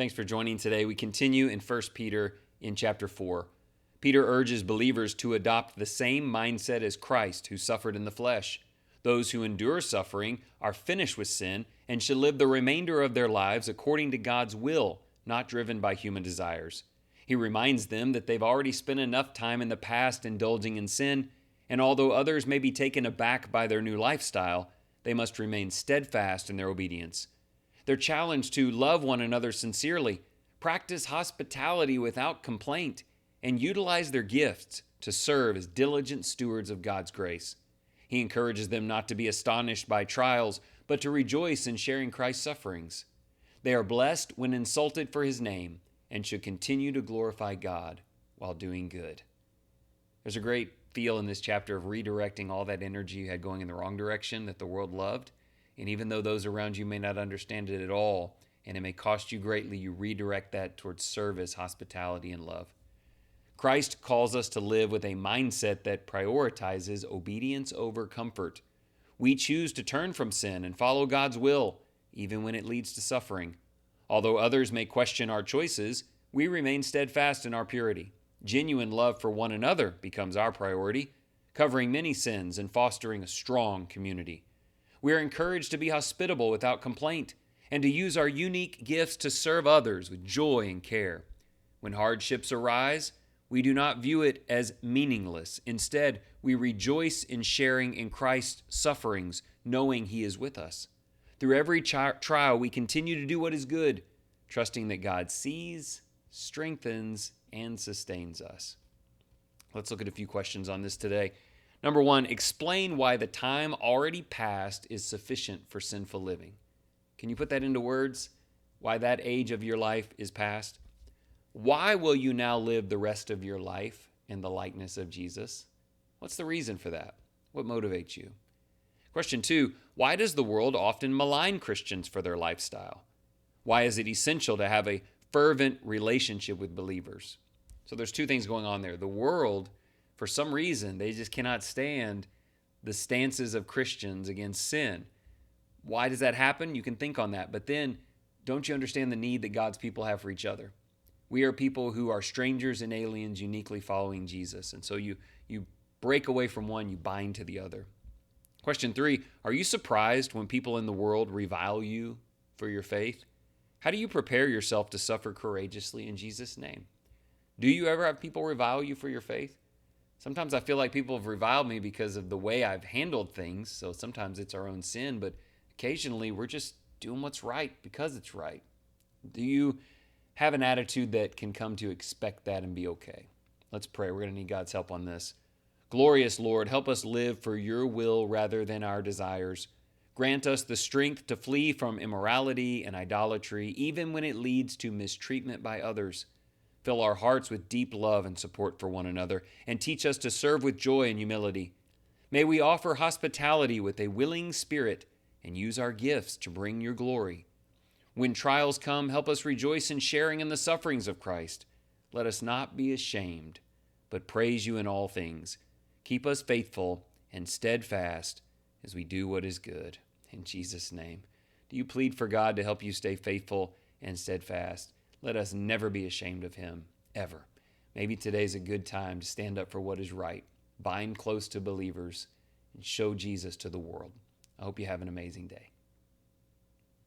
Thanks for joining today. We continue in 1 Peter in chapter 4. Peter urges believers to adopt the same mindset as Christ, who suffered in the flesh. Those who endure suffering are finished with sin and should live the remainder of their lives according to God's will, not driven by human desires. He reminds them that they've already spent enough time in the past indulging in sin, and although others may be taken aback by their new lifestyle, they must remain steadfast in their obedience. They're challenged to love one another sincerely, practice hospitality without complaint, and utilize their gifts to serve as diligent stewards of God's grace. He encourages them not to be astonished by trials, but to rejoice in sharing Christ's sufferings. They are blessed when insulted for his name and should continue to glorify God while doing good. There's a great feel in this chapter of redirecting all that energy you had going in the wrong direction that the world loved. And even though those around you may not understand it at all, and it may cost you greatly, you redirect that towards service, hospitality, and love. Christ calls us to live with a mindset that prioritizes obedience over comfort. We choose to turn from sin and follow God's will, even when it leads to suffering. Although others may question our choices, we remain steadfast in our purity. Genuine love for one another becomes our priority, covering many sins and fostering a strong community. We are encouraged to be hospitable without complaint and to use our unique gifts to serve others with joy and care. When hardships arise, we do not view it as meaningless. Instead, we rejoice in sharing in Christ's sufferings, knowing he is with us. Through every trial, we continue to do what is good, trusting that God sees, strengthens, and sustains us. Let's look at a few questions on this today. Number one, explain why the time already past is sufficient for sinful living. Can you put that into words? Why that age of your life is past? Why will you now live the rest of your life in the likeness of Jesus? What's the reason for that? What motivates you? Question two, why does the world often malign Christians for their lifestyle? Why is it essential to have a fervent relationship with believers? So there's two things going on there. The world, for some reason, they just cannot stand the stances of Christians against sin. Why does that happen? You can think on that. But then, don't you understand the need that God's people have for each other? We are people who are strangers and aliens uniquely following Jesus. And so you break away from one, you bind to the other. Question three, are you surprised when people in the world revile you for your faith? How do you prepare yourself to suffer courageously in Jesus' name? Do you ever have people revile you for your faith? Sometimes I feel like people have reviled me because of the way I've handled things. So sometimes it's our own sin, but occasionally we're just doing what's right because it's right. Do you have an attitude that can come to expect that and be okay? Let's pray. We're going to need God's help on this. Glorious Lord, help us live for your will rather than our desires. Grant us the strength to flee from immorality and idolatry, even when it leads to mistreatment by others. Fill our hearts with deep love and support for one another, and teach us to serve with joy and humility. May we offer hospitality with a willing spirit and use our gifts to bring your glory. When trials come, help us rejoice in sharing in the sufferings of Christ. Let us not be ashamed, but praise you in all things. Keep us faithful and steadfast as we do what is good. In Jesus' name. Do you plead for God to help you stay faithful and steadfast? Let us never be ashamed of him, ever. Maybe today's a good time to stand up for what is right, bind close to believers, and show Jesus to the world. I hope you have an amazing day.